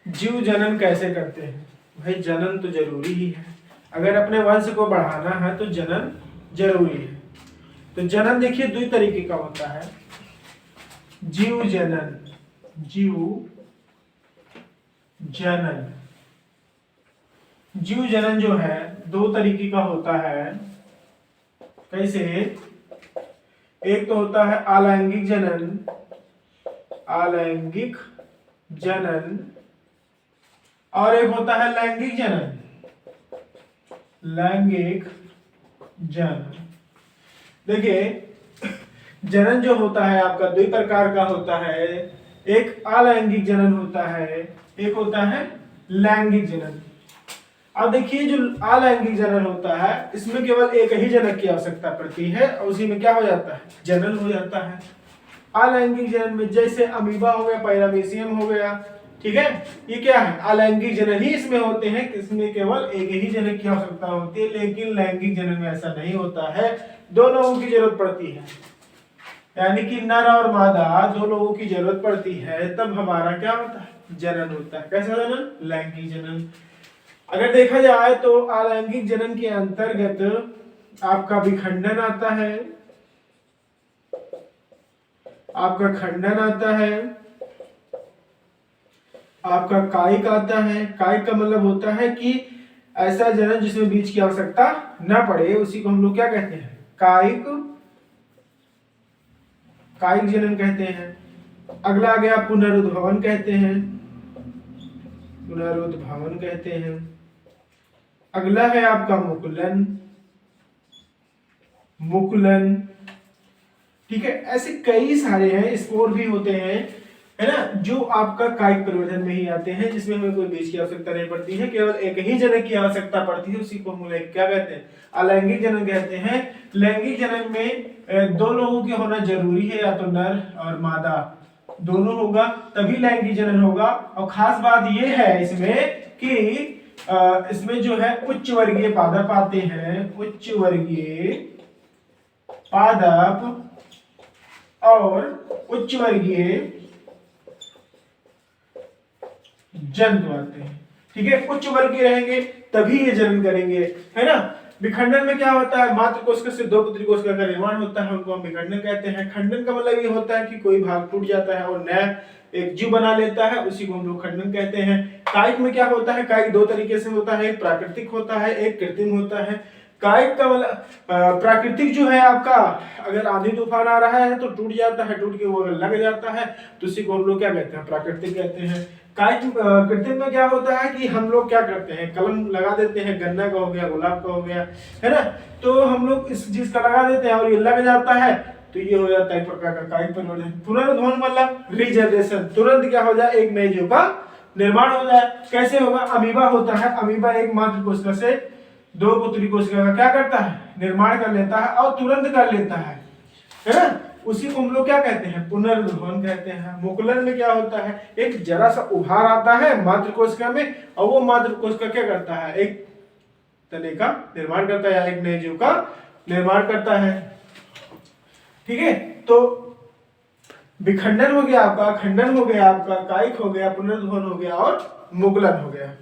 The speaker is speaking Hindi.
जीव जनन कैसे करते हैं? भाई जनन तो जरूरी ही है, अगर अपने वंश को बढ़ाना है तो जनन जरूरी है। तो जनन देखिए दो तरीके का होता है, जीव जनन, जीव जनन। जीव जनन जो है दो तरीके का होता है। कैसे? एक तो होता है अलैंगिक जनन, अलैंगिक जनन, और एक होता है लैंगिक जनन, लैंगिक जनन। देखिए जनन जो होता है आपका दो प्रकार का होता है, एक अलैंगिक जनन होता है, एक होता है लैंगिक जनन। अब देखिए जो अलैंगिक जनन होता है इसमें केवल एक ही जनक की आवश्यकता पड़ती है और उसी में क्या हो जाता है? जनन हो जाता है। अलैंगिक जनन में जैसे अमीबा हो गया, पैरामीशियम हो गया, ठीक है, ये क्या है? अलैंगिक जनन ही इसमें होते हैं, इसमें केवल एक ही जनक की आवश्यकता होती है। लेकिन लैंगिक जनन में ऐसा नहीं होता है, दो लोगों की जरूरत पड़ती है, यानी कि नर और मादा दो लोगों की जरूरत पड़ती है, तब हमारा क्या होता है? जनन होता है। कैसा जनन? लैंगिक जनन। अगर देखा जाए तो अलैंगिक जनन के अंतर्गत आपका विखंडन आता है, आपका खंडन आता है, आपका कायिक आता है। कायिक का मतलब होता है कि ऐसा जनन जिसमें बीज की आवश्यकता न पड़े, उसी को हम लोग क्या कहते हैं? कायिक, कायिक जनन कहते हैं। अगला आ गया पुनरुद्भवन कहते हैं, पुनरुद्भवन कहते हैं। अगला है आपका मुकुलन, मुकुलन, ठीक है। ऐसे कई सारे हैं, स्पोर भी होते हैं, है ना, जो आपका कायिक परिवर्तन में ही आते हैं, जिसमें हमें कोई बीज की आवश्यकता नहीं पड़ती है, केवल एक ही जनक की आवश्यकता पड़ती है, उसी को हम क्या कहते हैं? अलैंगिक जनन कहते हैं। लैंगिक जनन में दो लोगों के होना जरूरी है, या तो नर और मादा दोनों होगा तभी लैंगिक जनन होगा। और खास बात यह है इसमें कि इसमें जो है उच्च वर्गीय पादप आते हैं, उच्च वर्गीय पादप और उच्च वर्गीय जंतु आते हैं, ठीक है। उच्च वर्गीय रहेंगे तभी ये जनन करेंगे, है ना। विखंडन में क्या होता है? मात्र कोशिका से दो पुत्री कोशिका का निर्माण होता है, उनको हम विखंडन कहते हैं। खंडन का मतलब ये होता है कि कोई भाग टूट जाता है और नया एक जीव बना लेता है, उसी को हम लोग खंडन कहते हैं। कायिक में क्या होता है? कायिक दो तरीके से होता है, एक प्राकृतिक होता है, एक कृत्रिम होता है। कायिक का मतलब प्राकृतिक जो है आपका, अगर आंधी तूफान आ रहा है तो टूट जाता है, टूट के वो अगर लग जाता है तो उसी को हम लोग क्या कहते हैं? प्राकृतिक कहते हैं। कायिक कृत्रिम में क्या होता है कि हम लोग क्या करते हैं? कलम लगा देते हैं, गन्ना का हो गया, गुलाब का हो गया, है ना, तो हम लोग इस चीज का लगा देते हैं और ये लग जाता है, तो ये हो जाता है एक प्रकार का कायिक परिवर्तन। पुनरुद्भवन मतलब रीजनरेशन, तुरंत क्या हो जाए? एक नए जीव का निर्माण हो जाए। कैसे होगा? अमीबा होता है, अमीबा एक मात्र कोशिका से दो पुत्री कोशिका का क्या करता है? निर्माण कर लेता है और तुरंत कर लेता है ना, उसी को हम लोग क्या कहते हैं? पुनरुद्भवन कहते हैं। मुकुलन में क्या होता है? एक जरा सा उभार आता है मात्र कोशिका में और वो मात्र कोशिका क्या करता है? एक तने का निर्माण करता है या एक नए जीव का निर्माण करता है, ठीक है। तो विखंडन हो गया आपका, खंडन हो गया आपका, कायिक हो गया, पुनरुद्भवन हो गया और मुकुलन हो गया।